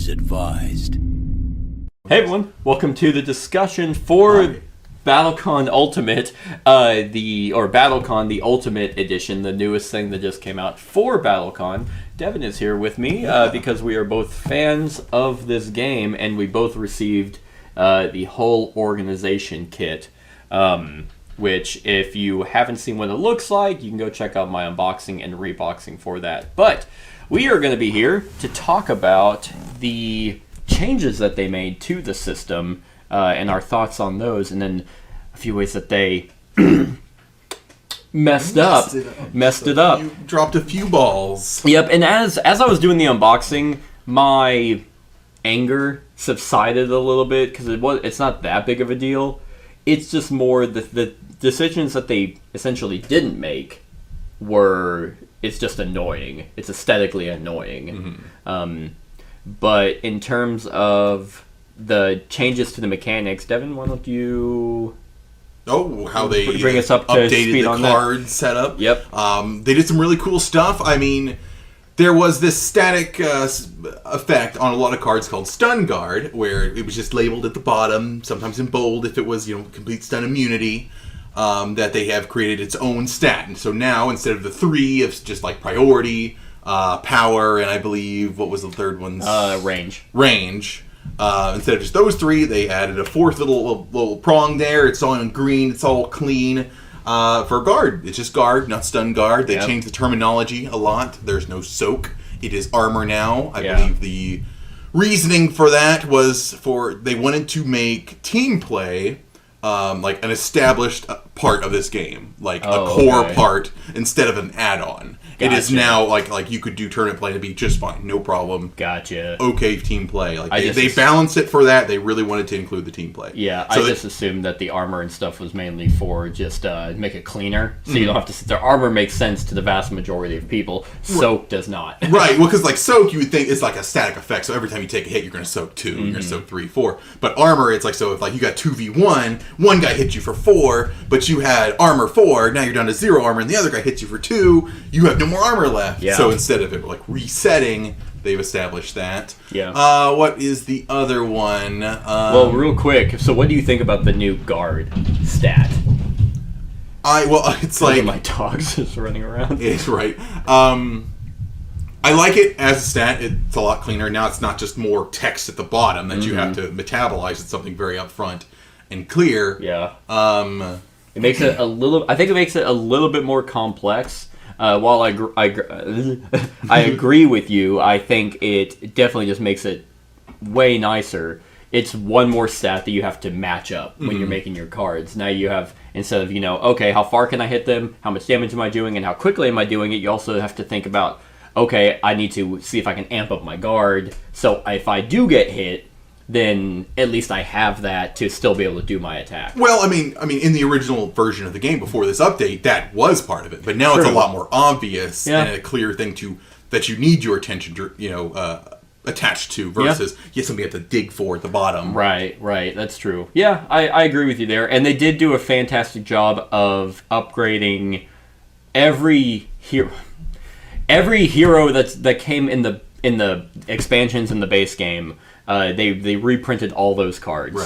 is advised. Hey everyone, welcome to the discussion for BattleCon Ultimate, BattleCon the Ultimate Edition, the newest thing that just came out for BattleCon. Devin is here with me because we are both fans of this game, and we both received the whole organization kit, which if you haven't seen what it looks like, you can go check out my unboxing and reboxing for that. But we are going to be here to talk about the changes that they made to the system and our thoughts on those, and then a few ways that they messed it up. You dropped a few balls. Yep, and as I was doing the unboxing, my anger subsided a little bit because it's not that big of a deal. It's just more the decisions that they essentially didn't make it's just annoying. It's aesthetically annoying. Mm-hmm. But in terms of the changes to the mechanics, Devin, why don't you... Oh, how they bring us up to updated speed the on card setup. Yep. They did some really cool stuff. I mean, there was this static effect on a lot of cards called Stun Guard, where it was just labeled at the bottom, sometimes in bold if it was, complete stun immunity, that they have created its own stat. And so now, instead of the 3, it's just like priority, power, and I believe, what was the third one's? Range. Instead of just those 3, they added a 4th little prong there. It's all in green. It's all clean. For guard, it's just guard, not stun guard. They changed the terminology a lot. There's no soak. It is armor now. I believe the reasoning for that was they wanted to make team play like an established part of this game, like a core part instead of an add-on. Gotcha. It is now like you could do tournament play and be just fine, no problem. Gotcha. Okay, team play. Like they balanced it for that. They really wanted to include the team play. Yeah, so I just assumed that the armor and stuff was mainly for just make it cleaner, so you don't have to sit there. Armor makes sense to the vast majority of people. Soak does not. Right. Well, because like soak, you would think it's like a static effect. So every time you take a hit, you're going to soak 2, you're going to soak 3, 4. But armor, it's like so if like you got 2v1, one guy hit you for 4, but you had armor 4. Now you're down to 0 armor, and the other guy hits you for 2. You have no more armor left. Yeah. So instead of it like resetting, they've established that. Yeah. What is the other one? Well, real quick. So, what do you think about the new guard stat? It's like my dog's just running around. It's right. I like it as a stat. It's a lot cleaner now. It's not just more text at the bottom that you have to metabolize. It's something very upfront and clear. Yeah. It makes it a little. I think it makes it a little bit more complex. While I agree with you, I think it definitely just makes it way nicer. It's one more stat that you have to match up when you're making your cards. Now you have, instead of, okay, how far can I hit them? How much damage am I doing? And how quickly am I doing it? You also have to think about, okay, I need to see if I can amp up my guard. So if I do get hit, then at least I have that to still be able to do my attack. Well, I mean, in the original version of the game before this update, that was part of it. But now it's a lot more obvious and a clear thing that you need your attention to, attached to versus something you have to dig for at the bottom. Right. That's true. Yeah, I agree with you there. And they did do a fantastic job of upgrading every hero that came in the expansions in the base game. They reprinted all those cards,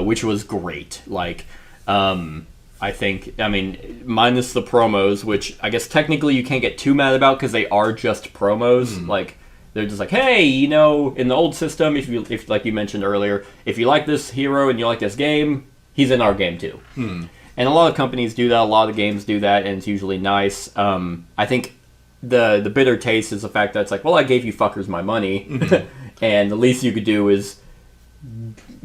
which was great. Like, I think, minus the promos, which I guess technically you can't get too mad about because they are just promos. Like, they're just like, hey, in the old system, if like you mentioned earlier, if you like this hero and you like this game, he's in our game too. And a lot of companies do that. A lot of games do that, and it's usually nice. I think the bitter taste is the fact that it's like, well, I gave you fuckers my money. And the least you could do is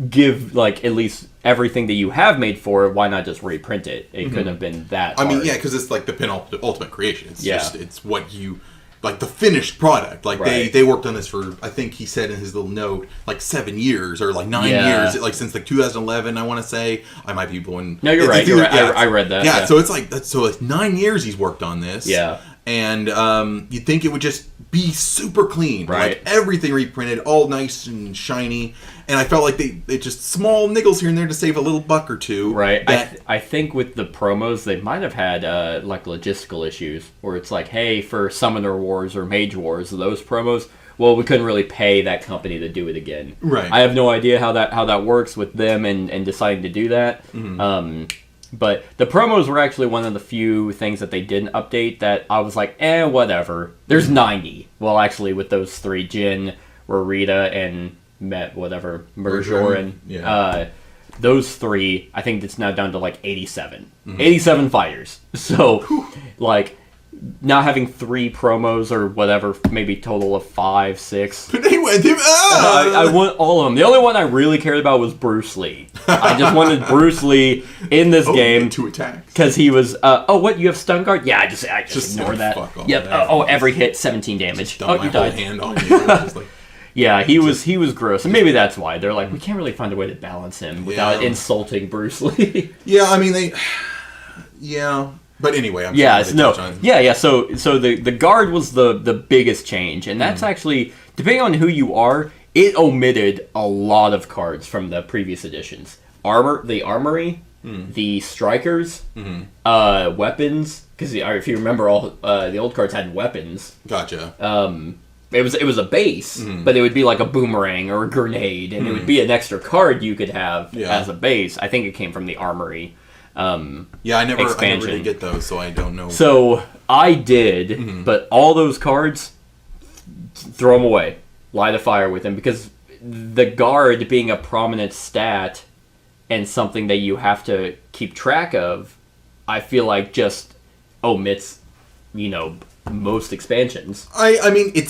give, like, at least everything that you have made for it. Why not just reprint it? It couldn't have been that hard. Because it's like the ultimate creation. It's just, it's what you, like, the finished product. Like, they worked on this for, I think he said in his little note, like 7 years or like 9 years. Like, since like 2011, I want to say. I might be blowing. No, you're right. I read that. Yeah, so it's like, so 9 years he's worked on this. Yeah. And you'd think it would just be super clean. Right. Like everything reprinted, all nice and shiny. And I felt like they just small niggles here and there to save a little buck or two. Right. I think with the promos, they might have had like logistical issues where it's like, hey, for Summoner Wars or Mage Wars, those promos, well, we couldn't really pay that company to do it again. Right. I have no idea how that works with them and deciding to do that. But the promos were actually one of the few things that they didn't update that I was like, whatever. There's 90. Well, actually, with those 3, Jin, Rarita, and Merjorin, those 3, I think it's now down to like 87. 87 fighters. So, like, not having 3 promos or whatever, maybe total of 5, 6. But they went I want all of them. The only one I really cared about was Bruce Lee. I just wanted Bruce Lee in this game to attack because he was. What, you have stun guard? Yeah, I just ignore that. Yep. Every hit 17 damage. Oh, you died. Hand on you. Like, yeah, he was gross, and maybe that's why they're like, we can't really find a way to balance him without insulting Bruce Lee. Yeah, I mean But anyway, So the guard was the biggest change, and that's actually, depending on who you are, it omitted a lot of cards from the previous editions. The armory, the strikers, weapons. Because if you remember, all the old cards had weapons. Gotcha. It was a base, but it would be like a boomerang or a grenade, and it would be an extra card you could have as a base. I think it came from the armory. I never did get those, so I don't know. So I did, but all those cards, throw them away. Light a fire with them, because the guard being a prominent stat and something that you have to keep track of, I feel like just omits, most expansions. I mean, it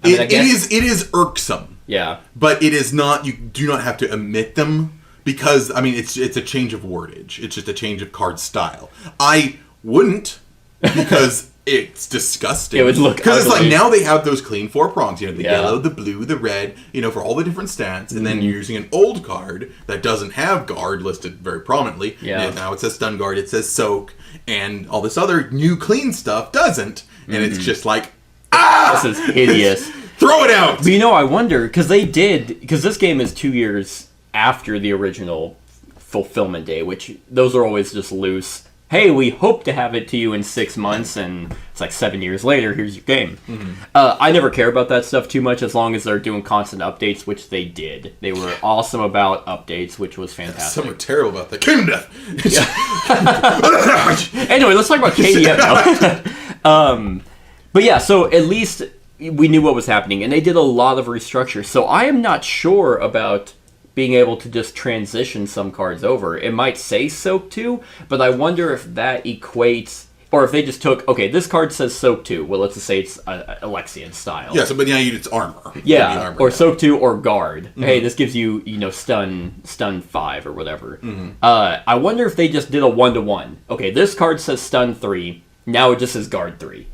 is irksome. Yeah. But it is not, you do not have to omit them. Because, I mean, it's a change of wordage. It's just a change of card style. I wouldn't, because it's disgusting. It would look Because it's ugly. like, now they have those clean 4 prongs. The yellow, the blue, the red, for all the different stats. And then you're using an old card that doesn't have guard listed very prominently. Yeah. And now it says stun guard, it says soak, and all this other new clean stuff doesn't. And it's just like, This is hideous. Throw it out! But I wonder, because this game is 2 years after the original fulfillment day, which those are always just loose. Hey, we hope to have it to you in 6 months, and it's like 7 years later, here's your game. I never care about that stuff too much as long as they're doing constant updates, which they did. They were awesome about updates, which was fantastic. Some are terrible about that. Kingdom Death! Anyway, let's talk about KDF now. But yeah, so at least we knew what was happening, and they did a lot of restructure. So I am not sure about being able to just transition some cards over. It might say Soak 2, but I wonder if that equates, or if they just took, okay, this card says Soak 2. Well, let's just say it's Alexian style. Yeah, so but now it's armor. Yeah, or Soak 2 or Guard. Hey, this gives you, stun 5 or whatever. I wonder if they just did a 1-to-1. Okay, this card says Stun 3. Now it just says Guard 3.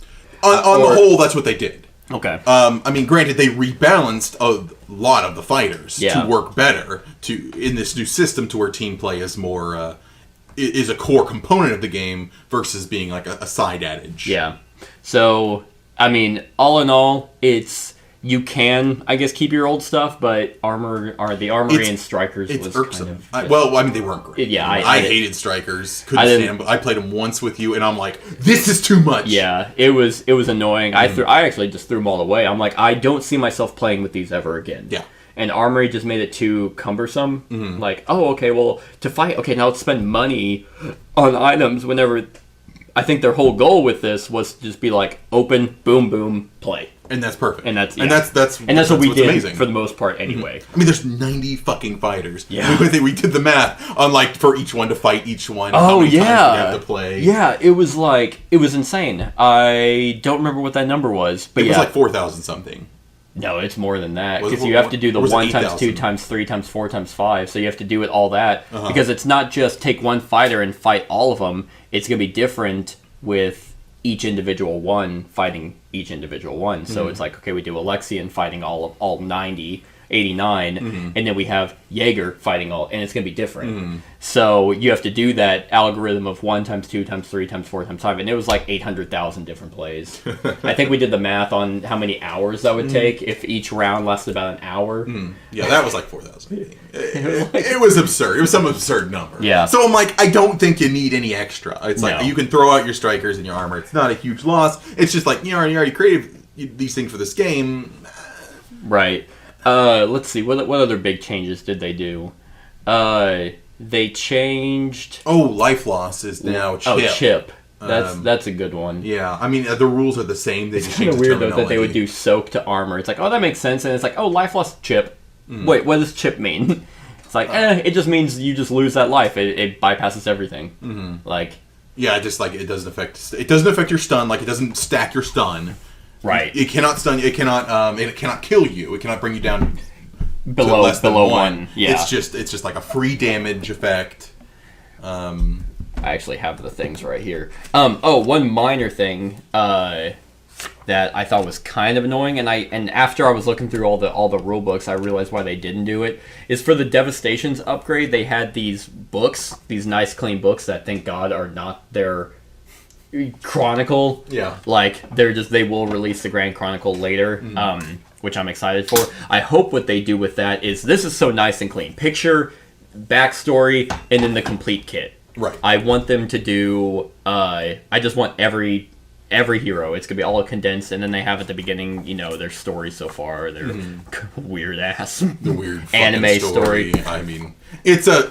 On the whole, that's what they did. Okay. I mean, granted, they rebalanced a lot of the fighters to work better in this new system, to where team play is more is a core component of the game versus being like a side adage. Yeah. So, I mean, all in all, you can, I guess, keep your old stuff, but the armory and strikers was irksome. kind of... they weren't great. Yeah, I hated strikers. Couldn't stand them. I played them once with you, and I'm like, this is too much. Yeah, it was annoying. I actually just threw them all away. I'm like, I don't see myself playing with these ever again. Yeah. And armory just made it too cumbersome. Like, oh, okay, well, to fight, okay, now let's spend money on items whenever... I think their whole goal with this was to just be like, open, boom, boom, play. And that's perfect. And that's what we did amazing. For the most part anyway. I mean, there's 90 fucking fighters. Yeah. We did the math on for each one to fight each one. Oh, how many yeah. times we have to play. Yeah, it was insane. I don't remember what that number was, but it was like 4,000 something. No, it's more than that, because you have to do the 1 times 2 times 3 times 4 times 5, so you have to do it all that, because it's not just take one fighter and fight all of them. It's going to be different with each individual one fighting each individual one. So it's like, okay, we do Alexian fighting all 90, 89, and then we have Jaeger fighting all, and it's going to be different. So you have to do that algorithm of 1 times 2 times 3 times 4 times 5, and it was like 800,000 different plays. I think we did the math on how many hours that would take if each round lasted about an hour. Yeah, that was like 4,000. It was absurd. It was some absurd number. Yeah. So I'm like, I don't think you need any extra. It's like, No. you can throw out your strikers and your armor. It's not a huge loss. It's just like, you already created these things for this game. Right. Let's see. What other big changes did they do? They changed. Oh, life loss is now Chip. Oh, Chip. That's a good one. Yeah, I mean the rules are the same. They it's just kind change of the weird though that they would do soak to armor. It's like, oh, that makes sense, and it's like, oh, life loss Chip. Wait, what does Chip mean? It's like, it just means you just lose that life. It bypasses everything. Like, yeah, just like it doesn't affect your stun. Like it doesn't stack your stun. Right. It cannot stun. It cannot kill you. It cannot bring you down below less than one. Yeah. It's just like a free damage effect. I actually have the things right here. One minor thing that I thought was kind of annoying, and after I was looking through all the rule books, I realized why they didn't do it. Is for the Devastations upgrade, they had these books, these nice clean books that, thank God, are not their Chronicle. Yeah. Like they will release the Grand Chronicle later, which I'm excited for. I hope what they do with that is this is so nice and clean. Picture, backstory, and then the complete kit. Right. I want them to do. I just want every hero. It's gonna be all condensed, and then they have at the beginning, their story so far, their weird ass, the weird anime story. I mean, it's a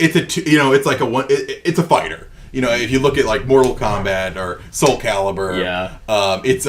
fighter. If you look at like Mortal Kombat or Soul Calibur, it's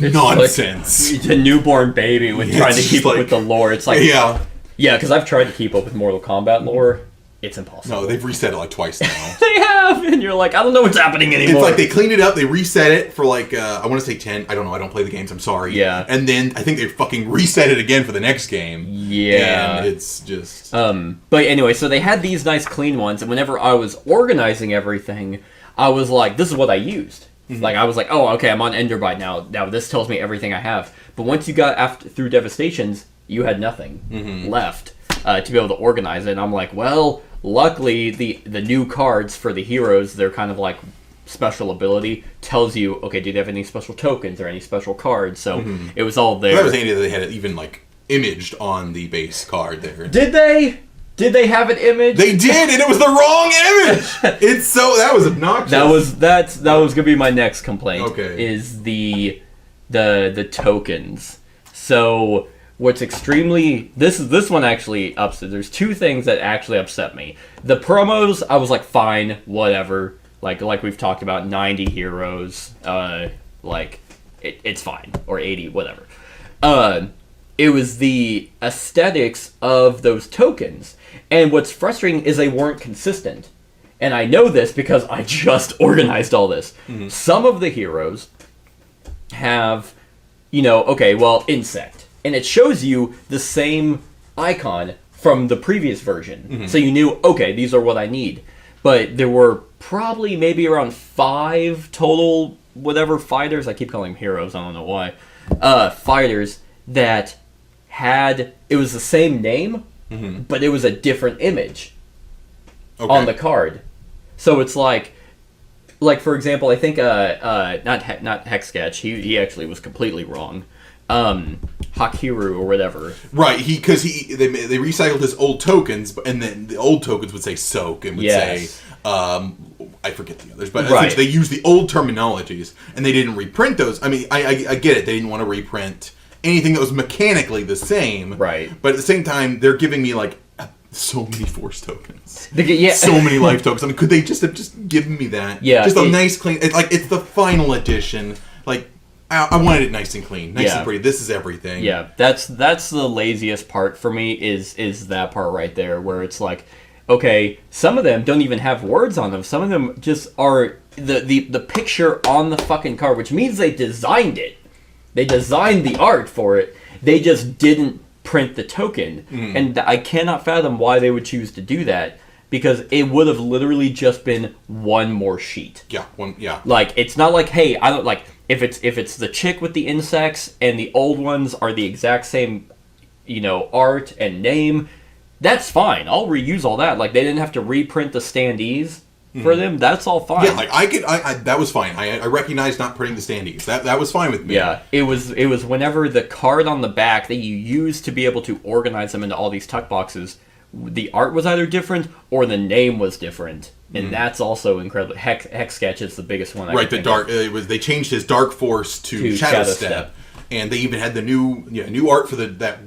nonsense. Like, it's a newborn baby trying to keep up with the lore. It's like because I've tried to keep up with Mortal Kombat lore. It's impossible. No, they've reset it like twice now. They have, and you're like, I don't know what's happening anymore. It's like they cleaned it up, they reset it for like, I want to say 10. I don't know, I don't play the games, I'm sorry. Yeah. And then I think they fucking reset it again for the next game. Yeah. And it's just... But anyway, so they had these nice clean ones, and whenever I was organizing everything, I was like, this is what I used. Like, I was like, oh, okay, I'm on Enderbite now. Now this tells me everything I have. But once you got through Devastations, you had nothing left to be able to organize it. And I'm like, well... Luckily, the new cards for the heroes, they're kind of like special ability, tells you, okay, do they have any special tokens or any special cards? So it was all there. Well, that was handy that they had it even like imaged on the base card there. Did they? Did they have it imaged? They did, and it was the wrong image. That was obnoxious. That was gonna be my next complaint. Okay. Is the tokens. So. What's extremely... This one actually upset... There's two things that actually upset me. The promos, I was like, fine, whatever. Like we've talked about, 90 heroes. It's fine. Or 80, whatever. It was the aesthetics of those tokens. And what's frustrating is they weren't consistent. And I know this because I just organized all this. Some of the heroes have, insect. And it shows you the same icon from the previous version. So you knew, okay, these are what I need. But there were probably maybe around 5 total, fighters. I keep calling them heroes, I don't know why. Fighters that had, it was the same name, but it was a different image on the card. So it's like for example, I think, not Hexsketch, he actually was completely wrong. Hakiru or whatever. Right, because they recycled his old tokens, and then the old tokens would say soak and would say I forget the others, but essentially they used the old terminologies and they didn't reprint those. I mean, I get it. They didn't want to reprint anything that was mechanically the same. Right. But at the same time, they're giving me like so many force tokens. Yeah. So many life tokens. I mean, could they just have given me that? Yeah. Just a nice clean. It's the final edition. Like. I wanted it nice and clean, nice and pretty. This is everything. Yeah, that's the laziest part for me is that part right there where it's like, okay, some of them don't even have words on them. Some of them just are the picture on the fucking card, which means they designed it. They designed the art for it. They just didn't print the token, and I cannot fathom why they would choose to do that. Because it would have literally just been one more sheet. Yeah. Like, it's not like, hey, I don't like if it's the chick with the insects and the old ones are the exact same, art and name, that's fine. I'll reuse all that. Like, they didn't have to reprint the standees for them. That's all fine. Yeah, like I that was fine. I recognized not printing the standees. That was fine with me. Yeah, it was whenever the card on the back that you used to be able to organize them into all these tuck boxes, the art was either different or the name was different, and that's also incredible. Hexsketch is the biggest one. Right, the dark. They changed his Dark Force to Shadow Step, And they even had the new art for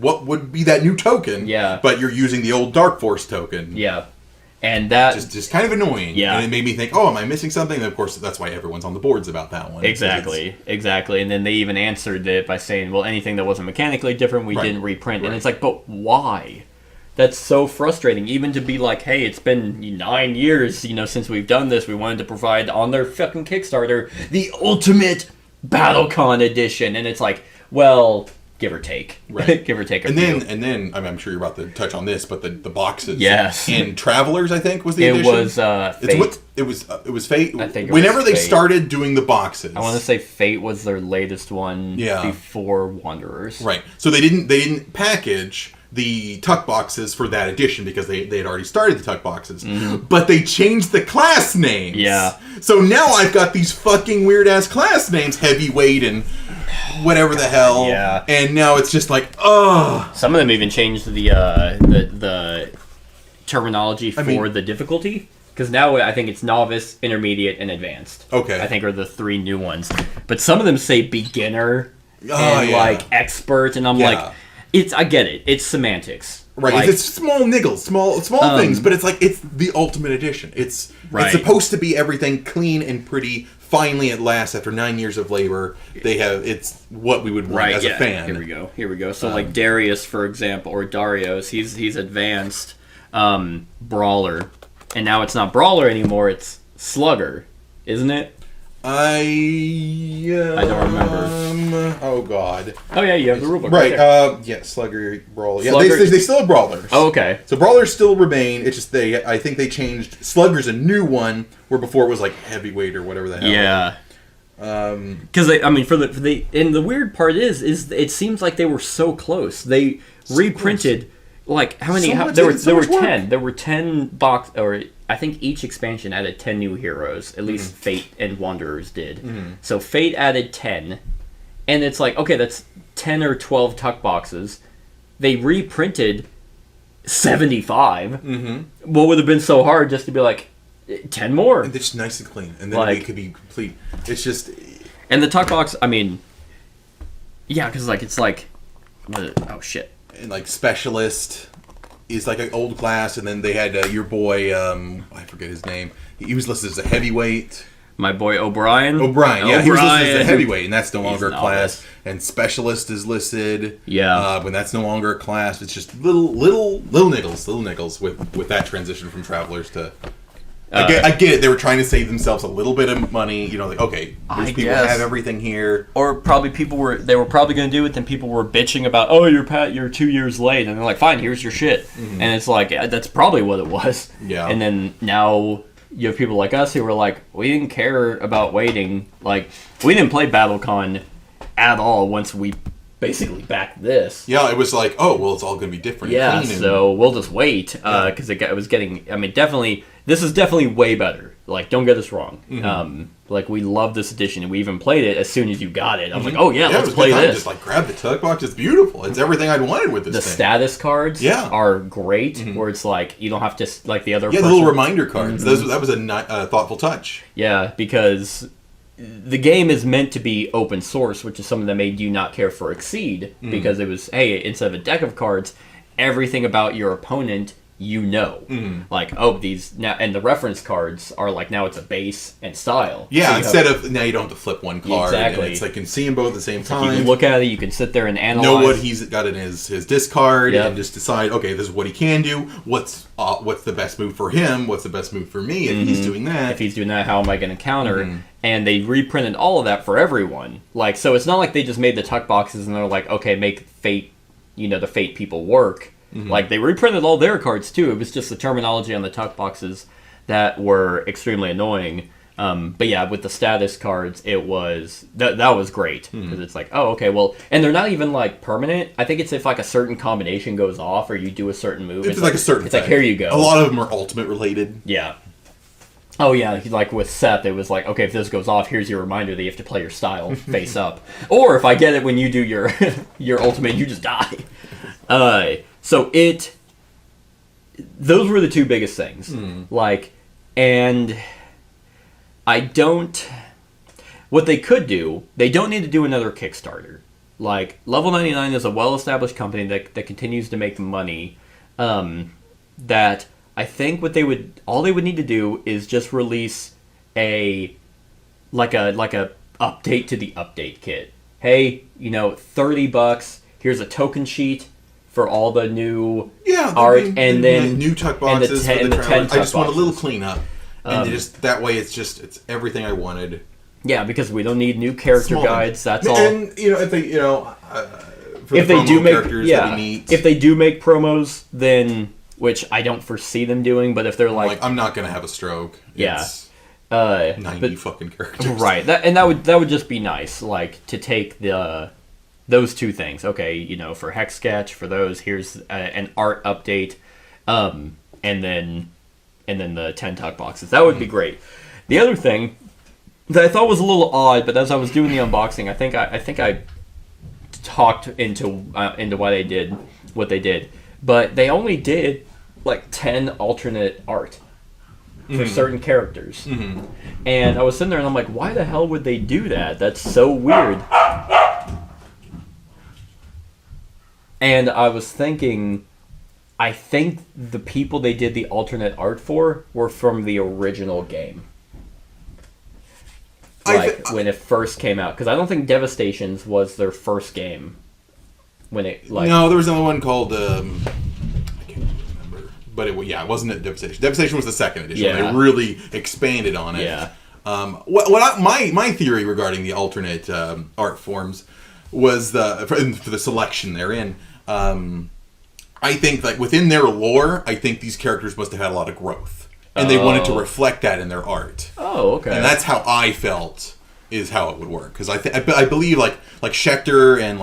what would be that new token. Yeah. But you're using the old Dark Force token. Yeah. And that just kind of annoying. Yeah. And it made me think, oh, am I missing something? And of course, that's why everyone's on the boards about that one. Exactly. And then they even answered it by saying, well, anything that wasn't mechanically different, we didn't reprint. And it's like, but why? That's so frustrating. Even to be like, hey, it's been 9 years, since we've done this. We wanted to provide on their fucking Kickstarter the ultimate BattleCon edition. And it's like, well, give or take. Right. Give or take a and few. then I'm sure you're about to touch on this, but the boxes. Yes. And Travelers, I think, was the edition. It was Fate. It was Fate. I think whenever they Fate. started doing the boxes. I want to say Fate was their latest one before Wanderers. Right. So they didn't package the tuck boxes for that edition because they had already started the tuck boxes. Mm-hmm. But they changed the class names. Yeah. So now I've got these fucking weird ass class names, Heavyweight and whatever the hell. Yeah. And now it's just like, ugh. Some of them even changed the terminology for the difficulty. Because now I think it's novice, intermediate, and advanced. Okay. I think are the 3 new ones. But some of them say beginner and like expert, and I'm like, I get it. It's semantics. Right. Like, it's small niggles, small things, but it's like it's the ultimate edition. It's supposed to be everything clean and pretty. Finally, at last, after 9 years of labor, it's what we would want as a fan. Here we go. So like Darius, for example, or Darius, he's advanced brawler. And now it's not Brawler anymore, it's Slugger, isn't it? I don't remember. Oh, God. Oh, yeah, you have the rulebook right there. Yeah, Slugger, Brawler. Yeah, Slugger. they still have Brawlers. Oh, okay. So Brawlers still remain, it's just I think they changed, Slugger's a new one, where before it was like Heavyweight or whatever the hell. Yeah. Because, and the weird part is it seems like they were so close. They reprinted... Like, how many? There were 10. There were 10 or I think each expansion added 10 new heroes. At least Fate and Wanderers did. Mm-hmm. So Fate added 10, and it's like, okay, that's 10 or 12 tuck boxes. They reprinted 75. Mm-hmm. What would have been so hard just to be like 10 more? And it's nice and clean, and then it could be complete. It's just, and the tuck box. I mean, yeah, because it's like, oh shit. And like Specialist is like an old class, and then they had your boy, I forget his name. He was listed as a Heavyweight. My boy O'Brien. He was listed as a Heavyweight, and that's no longer a class. And Specialist is listed. Yeah. When that's no longer a class, it's just little niggles with that transition from Travelers to. I get it. They were trying to save themselves a little bit of money. Like, okay, these people have everything here. Or probably they were probably going to do it, then people were bitching about, oh, you're 2 years late. And they're like, fine, here's your shit. Mm-hmm. And it's like, that's probably what it was. Yeah. And then now you have people like us who were like, we didn't care about waiting. Like, we didn't play BattleCon at all once we basically backed this. Yeah, it was like, oh, well, it's all going to be different. Yeah, so we'll just wait. Because it was getting, I mean, definitely... This is definitely way better. Like, don't get us wrong. Mm-hmm. Like, we love this edition, and we even played it as soon as you got it. I was like, oh, yeah, let's play this. Just, like, grab the tuck box. It's beautiful. It's everything I'd wanted with this thing. The status cards are great, where it's like, you don't have to, like the other person. The little reminder cards. Mm-hmm. That was a thoughtful touch. Yeah, because the game is meant to be open source, which is something that made you not care for Exceed, because it was, hey, instead of a deck of cards, everything about your opponent like, oh, these now, and the reference cards are like, now it's a base and style. Yeah, so instead of now you don't have to flip one card. Exactly. And it's like you can see them both at the same time. You can look at it, you can sit there and analyze. Know what he's got in his discard and just decide, okay, this is what he can do. What's the best move for him? What's the best move for me if he's doing that? If he's doing that, how am I going to counter? Mm-hmm. And they reprinted all of that for everyone. Like, so it's not like they just made the tuck boxes and they're like, okay, make Fate, the Fate people work. Mm-hmm. Like, they reprinted all their cards, too. It was just the terminology on the tuck boxes that were extremely annoying. But yeah, with the status cards, it was... That was great. Because it's like, oh, okay, well... And they're not even, like, permanent. I think it's if, like, a certain combination goes off or you do a certain move. It's like a certain It's thing. Like, here you go. A lot of them are ultimate related. Yeah. Oh, yeah, like with Seth, it was like, okay, if this goes off, here's your reminder that you have to play your style face up. Or if I get it when you do your your ultimate, you just die. So those were the two biggest things. Like, and what they could do, they don't need to do another Kickstarter. like, Level 99 is a well-established company that continues to make money, that I think all they would need to do is just release a update to the update kit. Hey, $30, here's a token sheet for all the new art, and then new tuck boxes for the trailers. I just want a little cleanup. And just that way, it's everything I wanted. Yeah, because we don't need new character guides. That's all. And if they, if they do make characters that we need. If they do make promos, then which I don't foresee them doing, but if they're like I'm not gonna have a stroke. Yeah. It's 90 fucking characters. Right. That would just be nice, like to take those two things. Okay, for Hex Sketch, for those, here's an art update, and then the 10 tuck boxes. That would be great. The other thing that I thought was a little odd, but as I was doing the unboxing, I think I talked into why they did what they did. But they only did like 10 alternate art for certain characters. Mm-hmm. And I was sitting there and I'm like, why the hell would they do that? That's so weird. And I was thinking, I think the people they did the alternate art for were from the original game. When it first came out. Because I don't think Devastations was their first game. No, there was another one called... I can't remember. But it wasn't Devastation. Devastation was the second edition. Yeah. They really expanded on it. Yeah. My theory regarding the alternate art forms was for the selection they're in. I think within their lore, I think these characters must have had a lot of growth. And they wanted to reflect that in their art. Oh, okay. And that's how I felt is how it would work. Because I believe like Schecter and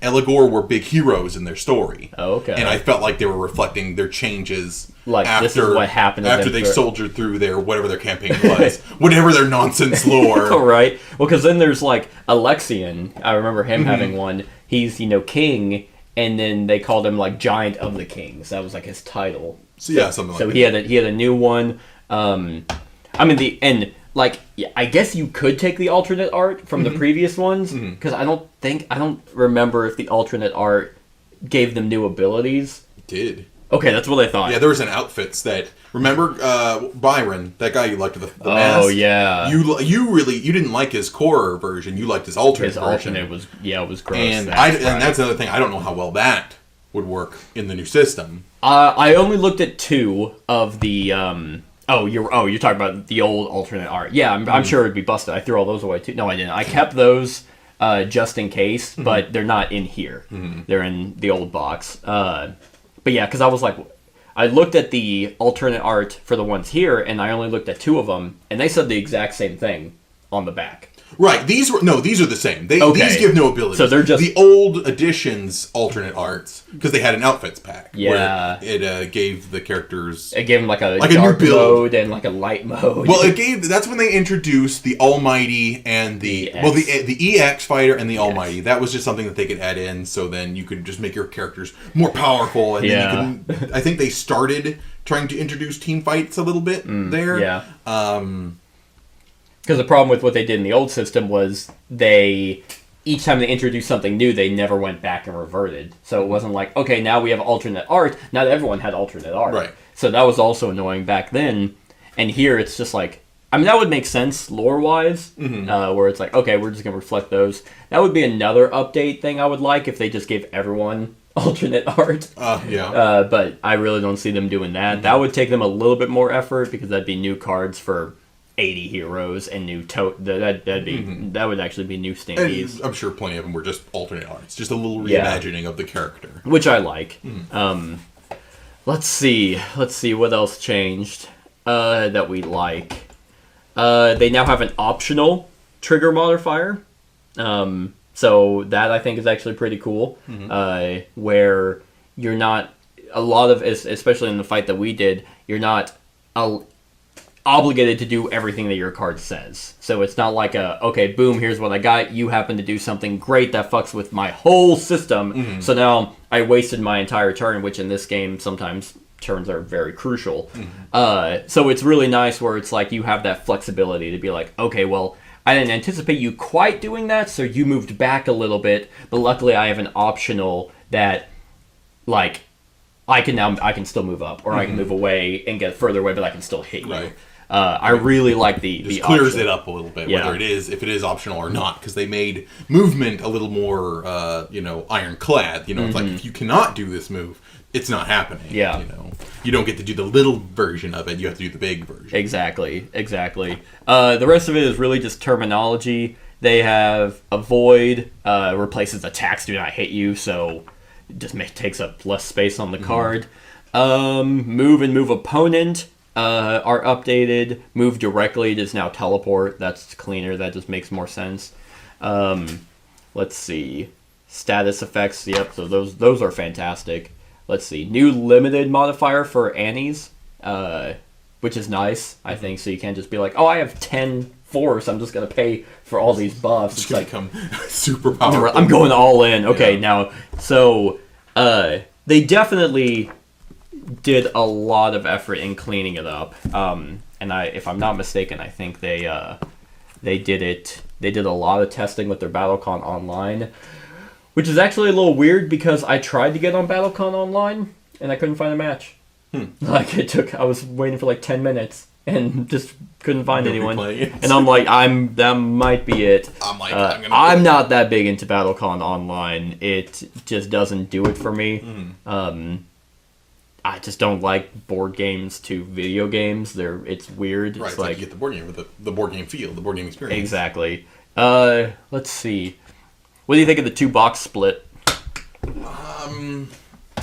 Eligor were big heroes in their story. Oh, okay. And I felt like they were reflecting their changes this is what happened after they soldiered through whatever their campaign was. Whatever their nonsense lore. All right. Well, because then there's Alexian. I remember him having one. He's, king, and then they called him Giant of the Kings. That was his title. So something like that. So he had a new one. I guess you could take the alternate art from the previous ones, because I don't remember if the alternate art gave them new abilities. It did. Okay, that's what I thought. Yeah, there was an outfits that... Remember Byron, that guy you liked with the mask? Oh, yeah. You didn't like his core version. You liked his alternate version. His alternate was gross. And that's another thing. I don't know how well that would work in the new system. I only looked at 2 of the... you're talking about the old alternate art. Yeah, I'm sure it'd be busted. I threw all those away too. No, I didn't. I kept those just in case, but they're not in here. They're in the old box. But yeah, because I was I looked at the alternate art for the ones here, and I only looked at 2 of them, and they said the exact same thing on the back. Right, these are the same. These give no abilities. So they're just... The old editions alternate arts, because they had an outfits pack. Yeah. Where it gave the characters... It gave them a dark mode and a light mode. Well, that's when they introduced the Almighty and the EX fighter and the Almighty. That was just something that they could add in, so then you could just make your characters more powerful. And then you can... I think they started trying to introduce team fights a little bit there. Yeah. Because the problem with what they did in the old system was each time they introduced something new, they never went back and reverted. So it wasn't okay, now we have alternate art. Not everyone had alternate art. Right. So that was also annoying back then. And here it's just that would make sense lore-wise, where it's okay, we're just going to reflect those. That would be another update thing I would like if they just gave everyone alternate art. Yeah. But I really don't see them doing that. That would take them a little bit more effort, because that'd be new cards for 80 heroes and new that would actually be new standees. And I'm sure plenty of them were just alternate arts, just a little reimagining of the character, which I like. Let's see what else changed that we like. They now have an optional trigger modifier, so that I think is actually pretty cool. Where you're not especially in the fight that we did, you're not obligated to do everything that your card says. So it's not okay, boom, here's what I got. You happen to do something great that fucks with my whole system. So now I wasted my entire turn, which in this game sometimes turns are very crucial. So it's really nice where it's you have that flexibility to be okay, well, I didn't anticipate you quite doing that, so you moved back a little bit. But luckily, I have an optional that, like, I can still move up, or I can move away and get further away, but I can still hit you. Right. I really like the Just clears option. it up a little bit, whether if it is optional or not, because they made movement a little more, ironclad. It's like, if you cannot do this move, it's not happening. Yeah. You don't get to do the little version of it. You have to do the big version. Exactly. The rest of it is really just terminology. They have avoid, replaces attacks do not hit you, so it just takes up less space on the card. Move and move opponent are updated. Move directly is now teleport. That's cleaner. That just makes more sense. Let's see. Status effects. Yep. So those are fantastic. Let's see. New limited modifier for Annies, which is nice, I think. So you can't just be like, oh, I have 10 force. I'm just going to pay for all these buffs. It's like become super powerful. I'm going all in. Okay, now, so they definitely did a lot of effort in cleaning it up. And if I'm not mistaken, I think they did it. They did a lot of testing with their BattleCon online, which is actually a little weird because I tried to get on BattleCon online and I couldn't find a match. Like I was waiting for like 10 minutes and just couldn't find anyone. And I'm like, that might be it. I'm not that big into BattleCon online. It just doesn't do it for me. I just don't like board games to video games. It's weird. Right, it's like you get the board game with the board game feel, the board game experience. Exactly. Let's see. What do you think of the 2-box split?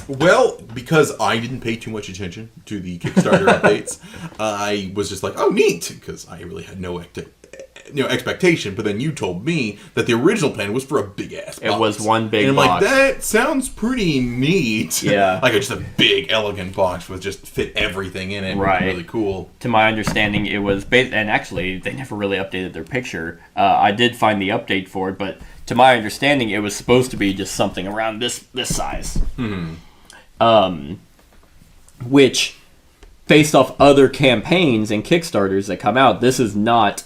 Well, because I didn't pay too much attention to the Kickstarter updates, I was just like, oh, neat, because I really had no expectation. But then you told me that the original plan was for a big-ass box. It was one big box. And I'm box. like, that sounds pretty neat. Yeah. Like just a big, elegant box with just fit everything in it. Right. Really cool. To my understanding, it was based, and actually, they never really updated their picture. I did find the update for it, but to my understanding, it was supposed to be just something around this size. Which, based off other campaigns and Kickstarters that come out, this is not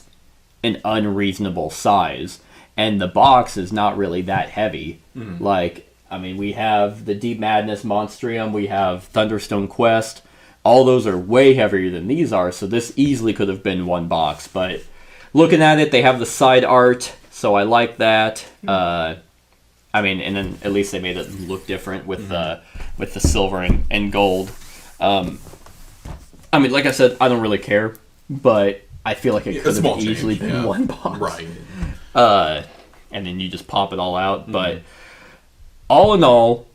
an unreasonable size. And the box is not really that heavy. Like, I mean, we have the Deep Madness Monstrium, we have Thunderstone Quest. All those are way heavier than these are, so this easily could have been one box. But looking at it, they have the side art, so I like that. I mean, and then at least they made it look different with the silver and gold. I mean, like I said, I don't really care, but I feel like it could have easily been one box. Right. And then you just pop it all out. But all in all,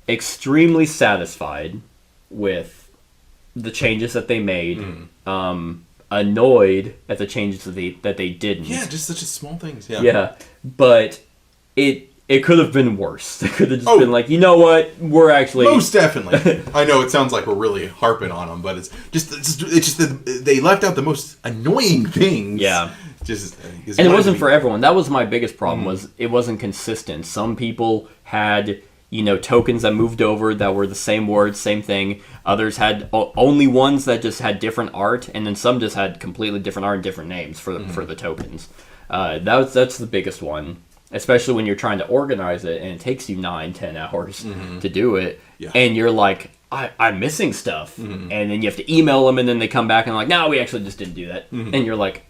extremely satisfied with the changes that they made. Annoyed at the changes that they didn't. Yeah, just such a small things. Yeah. Yeah, but it could have been worse. It could have just been like, you know what? We're actually most definitely. I know it sounds like we're really harping on them, but it's just that they left out the most annoying things. Yeah. And it wasn't for everyone. That was my biggest problem. Was it wasn't consistent. Some people had tokens that moved over that were the same words, same thing. Others had only ones that just had different art, and then some just had completely different art and different names for the tokens. That's the biggest one. Especially when you're trying to organize it and it takes you 9-10 hours to do it. Yeah. And you're like, I'm missing stuff. And then you have to email them and then they come back and like, no, we actually just didn't do that. And you're like,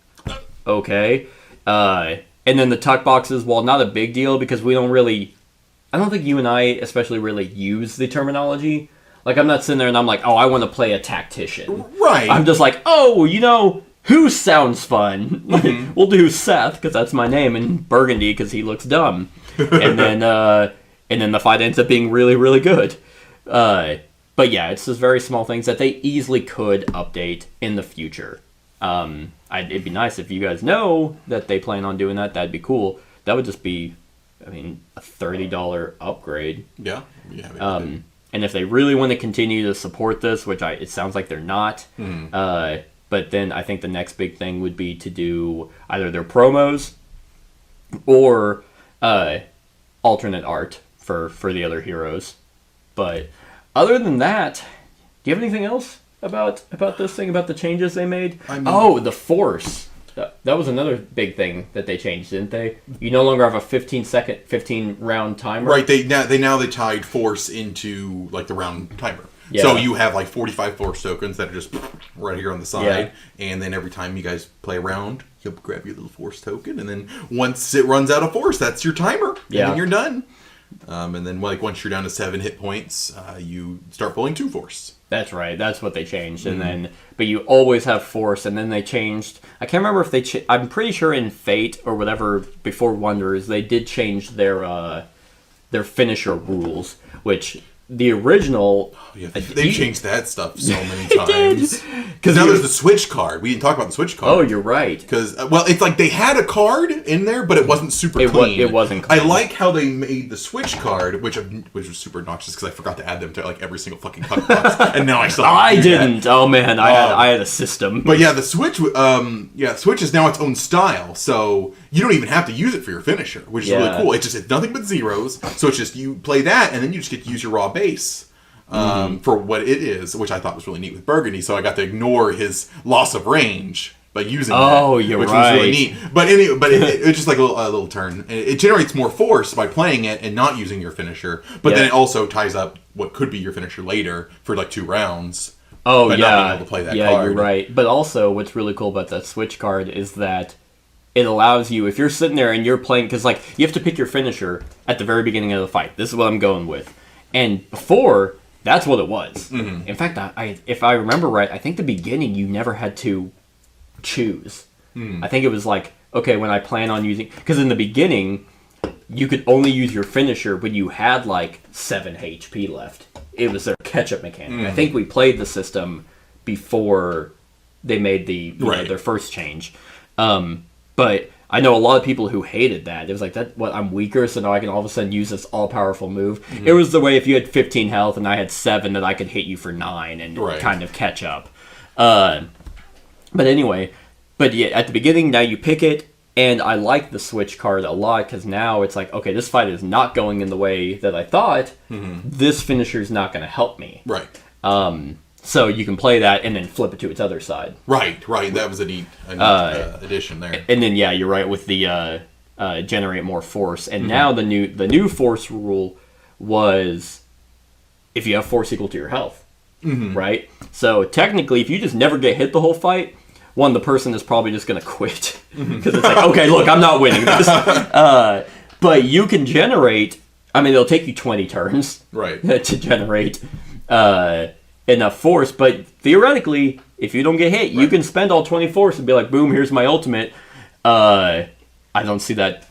okay. And then the tuck boxes, while not a big deal because I don't think you and I especially really use the terminology. Like I'm not sitting there and I'm like, oh, I want to play a tactician. Right. I'm just like, oh, who sounds fun? We'll do Seth, because that's my name, and Burgundy, because he looks dumb. And then the fight ends up being really, really good. But yeah, it's just very small things that they easily could update in the future. It'd be nice if you guys know that they plan on doing that. That'd be cool. That would just be, a $30 upgrade. Yeah. And if they really want to continue to support this, which it sounds like they're not, but then I think the next big thing would be to do either their promos or alternate art for the other heroes. But other than that, do you have anything else about this thing, about the changes they made? The Force. That was another big thing that they changed, didn't they? You no longer have a 15 round timer. Right. They tied force into like the round timer. Yeah. So you have like 45 force tokens that are just right here on the side, and then every time you guys play a round, you'll grab your little force token, and then once it runs out of force, that's your timer, and then you're done. And then like once you're down to 7 hit points, you start pulling 2 force. That's right. That's what they changed, and then but you always have force, and then they changed. I can't remember if they. I'm pretty sure in Fate or whatever before Wonders, they did change their finisher rules, which. The original... they've changed that stuff so many times. Because now there's the Switch card. We didn't talk about the Switch card. Oh, you're right. Because, it's like they had a card in there, but it wasn't super clean. It wasn't clean. I like how they made the Switch card, which was super obnoxious because I forgot to add them to like every single fucking cut box. And now I still I didn't. Oh, man. I had a system. But yeah, the Switch... Switch is now its own style. So you don't even have to use it for your finisher, which is really cool. It's nothing but zeros. So it's just you play that, and then you just get to use your raw base. For what it is, which I thought was really neat with Burgundy, so I got to ignore his loss of range by using which was really neat. But anyway, it's just like a little turn. It generates more force by playing it and not using your finisher, but then it also ties up what could be your finisher later for like 2 rounds. Oh, by not being able to play that card. Yeah, you're right. But also, what's really cool about that Switch card is that it allows you, if you're sitting there and you're playing, because like you have to pick your finisher at the very beginning of the fight. This is what I'm going with. And before, that's what it was. Mm-hmm. In fact, if I remember right, I think the beginning you never had to choose. I think it was like, okay, when I plan on using... Because in the beginning, you could only use your finisher when you had like 7 HP left. It was their catch-up mechanic. I think we played the system before they made their first change. But... I know a lot of people who hated that. It was like, I'm weaker, so now I can all of a sudden use this all-powerful move. Mm-hmm. It was the way if you had 15 health and I had 7, that I could hit you for 9 and kind of catch up. But anyway, at the beginning, now you pick it, and I like the Switch card a lot, because now it's like, okay, this fight is not going in the way that I thought. Mm-hmm. This finisher is not going to help me. Right. So you can play that and then flip it to its other side. Right. That was a neat addition there. And then you're right with the generate more force. And now the new force rule was if you have force equal to your health, right? So technically, if you just never get hit the whole fight, the person is probably just going to quit because it's like, okay, look, I'm not winning this. But you can generate. I mean, it'll take you 20 turns, to generate. Enough force, but theoretically, if you don't get hit, you can spend all 20 force and be like, boom, here's my ultimate. I don't see that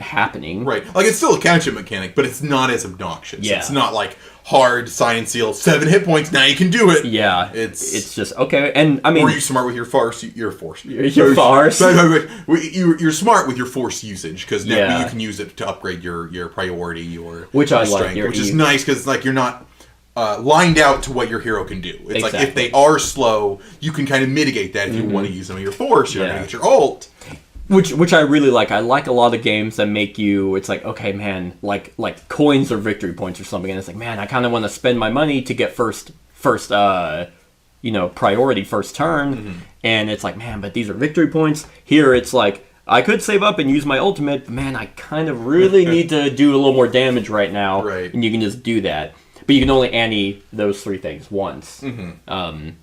happening. Right. Like, it's still a catch-up mechanic, but it's not as obnoxious. Yeah. It's not like hard, sign, seal, 7 hit points, now you can do it. Yeah. It's just, okay, and I mean... Or are you smart with your force? Your force. Your force? You're smart with your force usage, because now you can use it to upgrade your priority or which I strength, like. Which is nice, because like you're not... lined out to what your hero can do. It's like if they are slow, you can kind of mitigate that if you want to use some of your force. You're going to get your ult. Which I really like. I like a lot of games that make you... It's like, okay, man, like coins or victory points or something, and it's like, man, I kind of want to spend my money to get first priority first turn, and it's like, man, but these are victory points. Here, it's like, I could save up and use my ultimate, but man, I kind of really need to do a little more damage right now, and you can just do that. But you can only ante those 3 things once.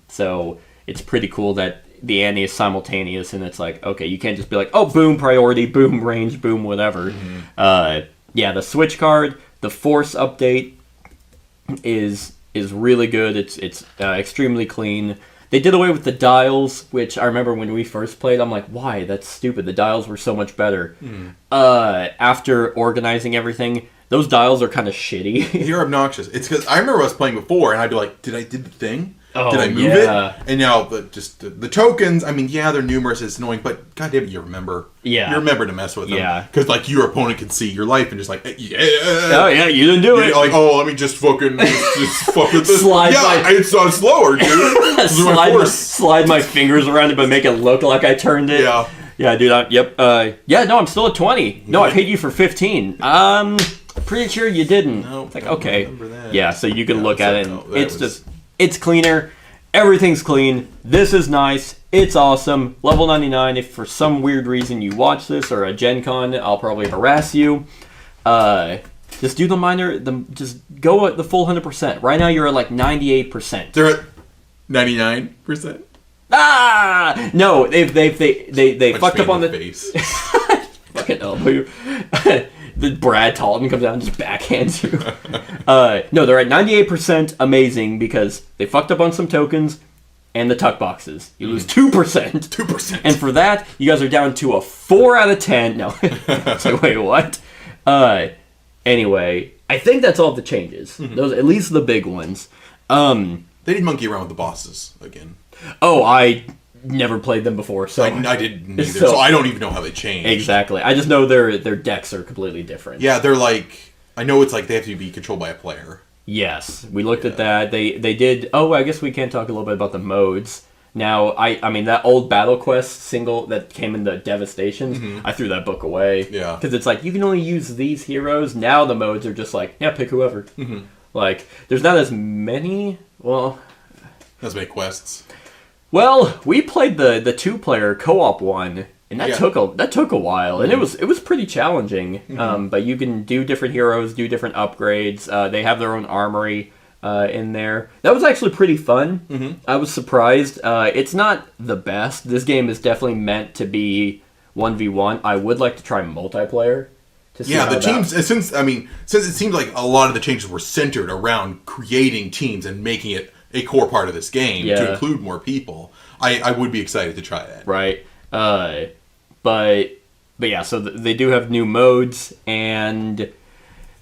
So it's pretty cool that the ante is simultaneous, and it's like, okay, you can't just be like, oh, boom, priority, boom, range, boom, whatever. The Switch card, the Force update is really good. It's extremely clean. They did away with the dials, which I remember when we first played, I'm like, why? That's stupid. The dials were so much better. After organizing everything... Those dials are kind of shitty. They're obnoxious. It's because I remember us playing before, and I'd be like, did the thing? Did I move it? And now, the tokens, I mean, they're numerous, it's annoying, but goddamn it, you remember. Yeah. You remember to mess with them. Yeah. Because, like, your opponent can see your life and just like, oh, yeah, you didn't do it. Like, oh, let me just fucking, fuck with this. Slide it's slower, dude. Slide my fingers around it, but make it look like I turned it. Yeah. Yeah, dude, I'm still at 20. No, I paid you for 15. Pretty sure you didn't. Nope, it's like, okay. Yeah, so you can look at it, and it's cleaner. Everything's clean. This is nice. It's awesome. Level 99. If for some weird reason you watch this or a Gen Con, I'll probably harass you. Just do just go at the full 100%. Right now you're at like 98%. They're at 99%. Ah! No, they fucked up on the face. Fucking elbow. The Brad Talton comes out and just backhands you. No, they're at 98% amazing because they fucked up on some tokens and the tuck boxes. You lose 2%. 2%. And for that, you guys are down to a 4 out of 10. No. So wait, what? Anyway, I think that's all the changes. Those, at least the big ones. They did monkey around with the bosses again. Oh, I never played them before, so I didn't either. So I don't even know how they changed. Exactly. I just know their decks are completely different. Yeah, they're like, I know it's like they have to be controlled by a player. Yes, we looked at that. They did. Oh, I guess we can talk a little bit about the modes. Now, I mean, that old BattleQuest single that came in the Devastations, I threw that book away. Yeah. Because it's like, you can only use these heroes. Now the modes are just like, yeah, pick whoever. Like, there's not as many, As many quests. Well, we played the 2-player co-op one, and that took a while, and it was pretty challenging. But you can do different heroes, do different upgrades. They have their own armory in there. That was actually pretty fun. I was surprised. It's not the best. This game is definitely meant to be 1v1. I would like to try multiplayer. To see the teams. Since it seems like a lot of the changes were centered around creating teams and making it a core part of this game to include more people, I would be excited to try that. Right. But yeah, so they do have new modes, and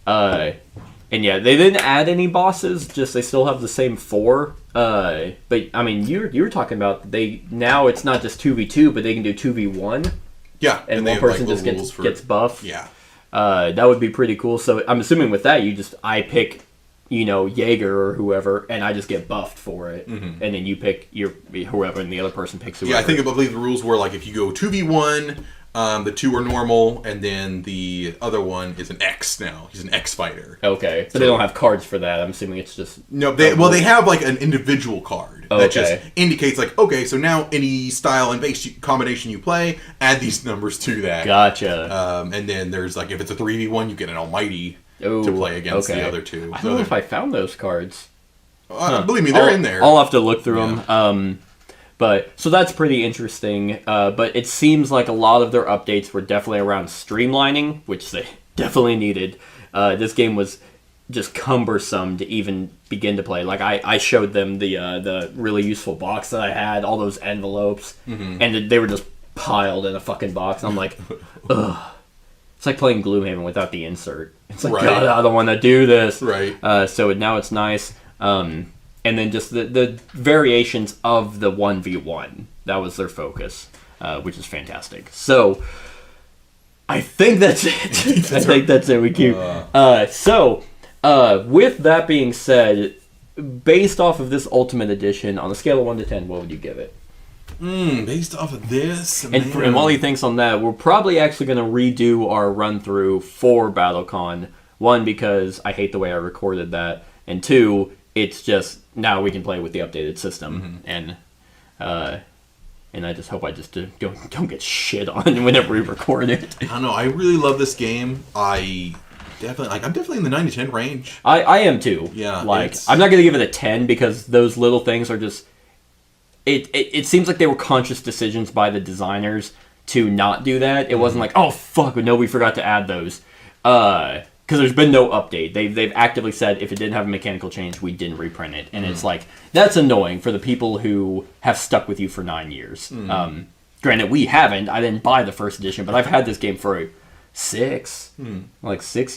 yeah, they didn't add any bosses, just they still have the same 4. But I mean, you were talking about now it's not just 2v2, but they can do 2v1. Yeah, and one person just gets buffed. Yeah. That would be pretty cool. So I'm assuming with that, I pick, Jaeger or whoever, and I just get buffed for it. And then you pick whoever, and the other person picks whoever. Yeah, I believe the rules were like if you go 2v1, the 2 are normal, and then the other one is an X now. He's an X fighter. Okay, so they don't have cards for that. I'm assuming it's just... No, they have like an individual card that just indicates like, okay, so now any style and base combination you play, add these numbers to that. Gotcha. And then there's like, if it's a 3v1, you get an almighty to play against the other 2. I don't know if I found those cards. Believe me, they're in there. I'll have to look through them. But so that's pretty interesting. But it seems like a lot of their updates were definitely around streamlining, which they definitely needed. This game was just cumbersome to even begin to play. Like I showed them the really useful box that I had, all those envelopes, and they were just piled in a fucking box. And I'm like, ugh. It's like playing Gloomhaven without the insert. It's like, God, I don't want to do this. Right. So now it's nice. And then just the variations of the 1v1. That was their focus, which is fantastic. So I think that's it. I think that's it. We keep. So with that being said, based off of this Ultimate Edition, on a scale of 1 to 10, what would you give it? Based off of this, and while he thinks on that, we're probably actually going to redo our run through for BattleCon. 1, because I hate the way I recorded that, and 2, it's just now we can play with the updated system, and I just hope I just don't get shit on whenever we record it. I don't know. I really love this game. I'm definitely in the 9 to 10 range. I am too. Yeah, I'm not going to give it a 10 because those little things are just. It seems like they were conscious decisions by the designers to not do that. It wasn't like, oh fuck, no, we forgot to add those. Because there's been no update. They've actively said if it didn't have a mechanical change, we didn't reprint it. And it's like, that's annoying for the people who have stuck with you for 9 years. Granted, we haven't. I didn't buy the first edition, but I've had this game for 6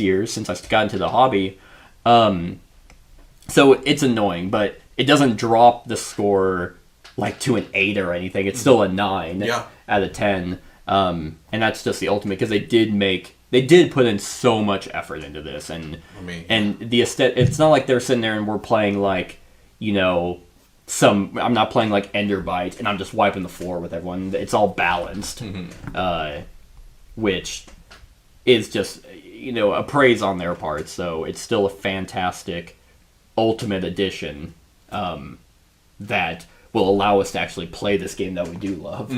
years since I got into the hobby. So it's annoying, but it doesn't drop the score like to an 8 or anything. It's still a 9 out of 10. And that's just the ultimate, because they did put in so much effort into this, and the aesthetic. It's not like they're sitting there and we're playing like, I'm not playing like Ender Bite and I'm just wiping the floor with everyone. It's all balanced, which is just a praise on their part. So it's still a fantastic Ultimate Edition that will allow us to actually play this game that we do love,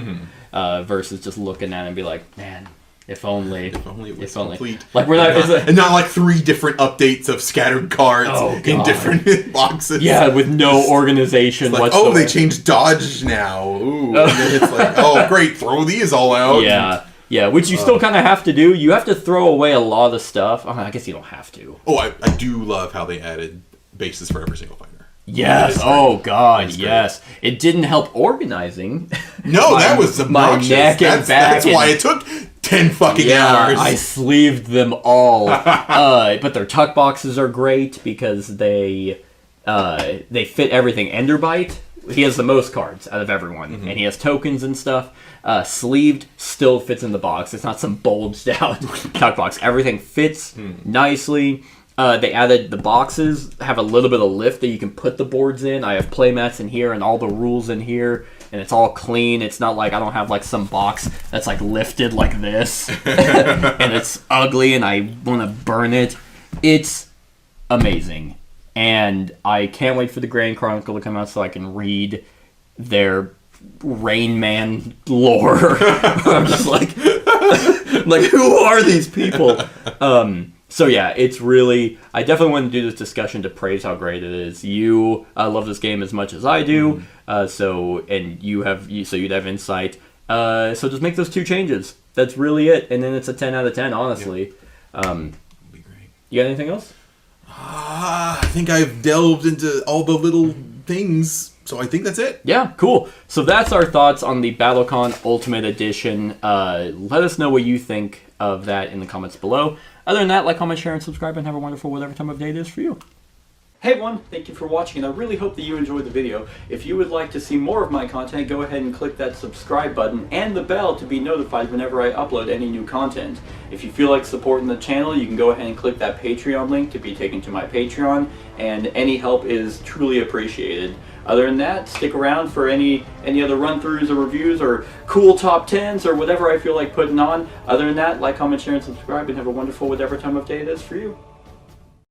versus just looking at it and be like, man, if only it was complete. Like we're not, and not like 3 different updates of scattered cards in different boxes. Yeah, with no organization like, whatsoever. oh, they changed dodge now. Ooh, and then it's like, oh, great, throw these all out. Yeah, which you still kind of have to do. You have to throw away a lot of the stuff. I guess you don't have to. Oh, I do love how they added bases for every single fighter. Yes. Oh God. Yes. It didn't help organizing. No, that was obnoxious. My neck and back. That's why it took 10 fucking hours. I sleeved them all. But their tuck boxes are great because they fit everything. Enderbite, he has the most cards out of everyone, and he has tokens and stuff. Sleeved still fits in the box. It's not some bulged out tuck box. Everything fits nicely. They added the boxes have a little bit of lift that you can put the boards in. I have playmats in here and all the rules in here, and it's all clean. It's not like I don't have like some box that's like lifted like this and it's ugly and I want to burn it. It's amazing, and I can't wait for the Grand Chronicle to come out so I can read their Rain Man lore. I'm just like who are these people? So yeah, it's really, I definitely want to do this discussion to praise how great it is. You love this game as much as I do, so you'd have insight. So just make those 2 changes. That's really it, and then it's a 10 out of 10, honestly. That'd be great. You got anything else? I think I've delved into all the little things, so I think that's it. Yeah, cool. So that's our thoughts on the BattleCon Ultimate Edition. Let us know what you think of that in the comments below. Other than that, like, comment, share, and subscribe, and have a wonderful whatever time of day it is for you. Hey everyone, thank you for watching, and I really hope that you enjoyed the video. If you would like to see more of my content, go ahead and click that subscribe button and the bell to be notified whenever I upload any new content. If you feel like supporting the channel, you can go ahead and click that Patreon link to be taken to my Patreon, and any help is truly appreciated. Other than that, stick around for any other run-throughs or reviews or cool top 10s or whatever I feel like putting on. Other than that, like, comment, share, and subscribe, and have a wonderful whatever time of day it is for you.